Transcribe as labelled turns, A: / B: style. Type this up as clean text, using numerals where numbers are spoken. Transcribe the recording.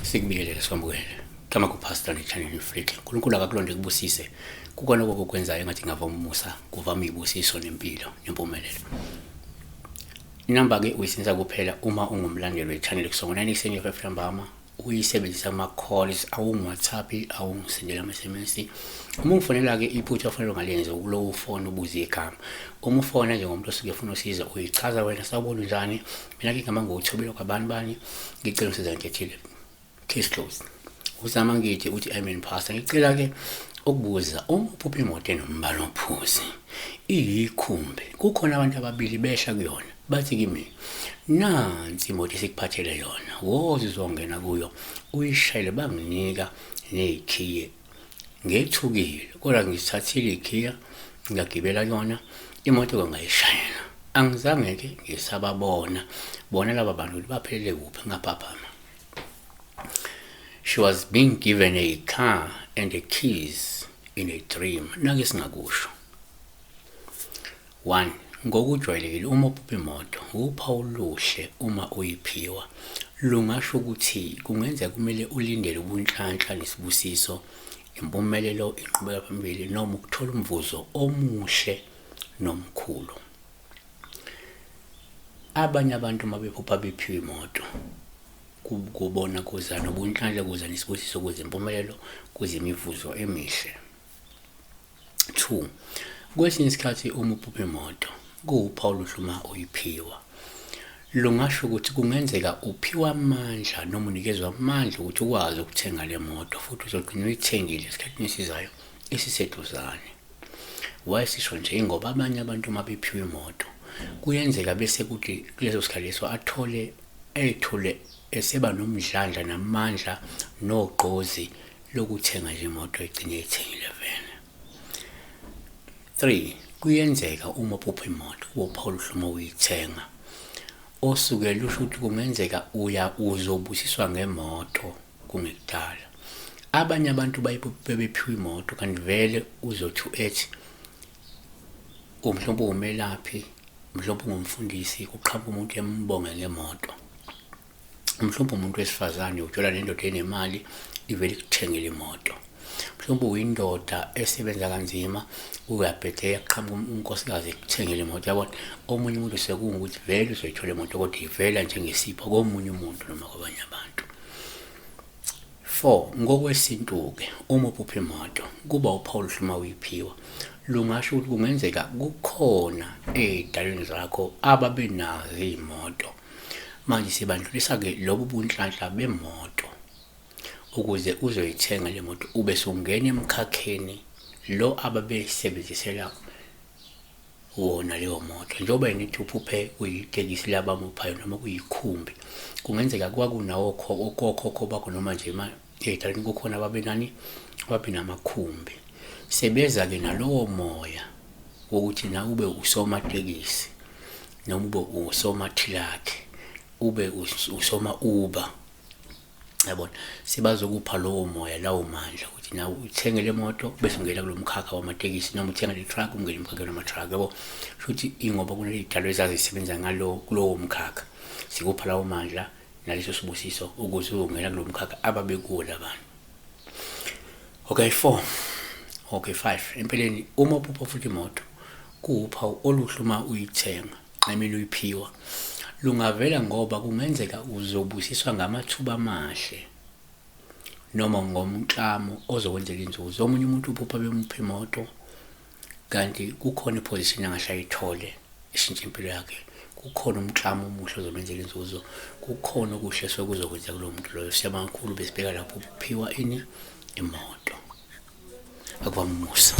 A: Sikubiyelele sombukele. Kama kupastor ne-channel Ifleet. uNkulunkulu akakulonde kubusise. Kukhona okukwenzayo engathi ngavama umusa, kuvama ibusiso nempilo, nempumelelo. Inamba-ke uyisinza kuphela uma ungumlandeli we-channel kusongo 97 FM Mbama. Uyisebenzisa ama-calls, awungu-WhatsApp, awungisendela ama-SMS. Uma ungifonela-ke iphutha ofanele ungalenzi ukulowo phone ubuze igama. Uma ufona njengomuntu osuke ufuna usiza, uyichaza wena sawubona njani. Mina-ke igama nguThobela kwaBani. Ngicela usiza ngithethile. Case closed. Uzama ngithi uthi amen pastor. Ngicela-ke ukubuza uma uphupha imoto enombala ophuzi, iyikhumbi, kukhona abantu ababili behla kuyona, bathi kimi, nansi imoto esikuphathele yona, woza uzongena kuyo, uyishayele banginika nezikhiye. Ngethukile, kodwa ngisithathile ikhiya, ngagibela yona, imoto ngayishayela. Angizange-ke ngisababona, bona laba bantu baphelele kuphi ngaphaphama. She was being given a car and the keys in a dream. Nake singakusho. 1. Ngokujwayelekile uma uphupha imoto, uphawu oluhle uma uyiphiwa. Lungasho ukuthi kungenzeka kumele ulindele ubunhlanhla nesibusiso, impumelelo, inqubeka phambili noma ukuthola umvuzo omuhle nomkhulu. Abanye abantu mabephupha bephiwa imoto, kubona kuza nobunhlanhla, kuza nesibusiso, kuza impumelelo, kuza imivuzo emihle. 2. Kwesinye isikhathi uma uphupha imoto, kuwuphawu oluhle uma uyiphiwa. Lungasho ukuthi kungenzeka uphiwa amandla noma unikezwa amandla ukuthi ukwazi ukuthenga le moto futhi uzogcina uyithengile esikhathini esizayo esiseduzane. Wayesisho nje ngoba abanye abantu uma bephiwa imoto, kuyenzeka bese kuthi kuleso sikhathi leso ethule eseba nomdlandla namandla nogqozi lokuthenga nje imoto egcine eyithengile vele. 3. Kuyenzeka uma uphupha imoto, uphawu oluhle uma uyithenga, osuke lusho ukuthi kungenzeka uzobusiswa ngemoto kungekudala. Abanye abantu bephiwa imoto kanti vele uzothi ethi mhlawumbe umelaphi, mhlawumbe ungumfundisi, kuqhamuka umuntu embonge ngemoto. Mhlawumbe umuntu wesifazane uthola nendoda enemali ivele ikuthengele imoto. Mhlawumbe uyindoda esebenza kanzima, uyabhedela qhamuka unkosikazi ekuthengele imoto. Yabona, omunye umuntu sekungukuthi vele uzoyithola imoto kodwa ivela njengesipho komunye umuntu noma kwabanye abantu. 4. Ngokwesintu-ke uma uphupha imoto, kuba uphawu oluhle uma uyiphiwa. Lungasho ukuthi kungenzeka kukhona ey'dalweni zakho ababenazo iy'moto. Manje sibandlulisa-ke lobu bunhlanhla bemoto ukuze uzoyithenga le moto ube sungena emkhakheni lo ababesebenzisela wona leyo moto. Njengoba nithi uphuphe kuyitekisi labamuphayo noma kuyikhumbi, kungenzeka kwakunawo okhokho bakho noma nje ey'dalweni kukhona ababenamakhumbi. Sebeza-ke nalowo moya wokuthi na ube usomatekisi noma ube usomathilakhi, ube usoma Uber. Yabona, sebazokupha lowo moya, lawo mandla ukuthi nawe uthenge le moto bese ungena kulo mkhakha wamatekisi noma uthenga le truck ungena emkhakheni wama-truck. Yabo, futhi ingoba kuney'dalo ezazisebenza kulowo mkhakha, sikupha lawo mandla naleso sibusiso ukuze uzongena kulo mkhakha ababekuwo labantu. Okay, 4. Okay, 5. Empeleni uma uphupha futhi imoto, kuwuphawu oluhle uma uyithenga, uyiphiwa. Lungavela ngoba kungenzeka uzobusiswa ngamathuba amahle noma ngomklamo ozokwenzela inzuzo. Omunye umuntu uphupha bemupha imoto kanti kukhona iposition angahle ayithole eshintsha impilo yakhe. Kukhona umklamo omuhle ozomenzela inzuzo. Kukhona okuhle sokuzokwenza kulo muntu loyo. Siyabonga kakhulu besibheka lapho uphiwa imoto. Akuvama umusa.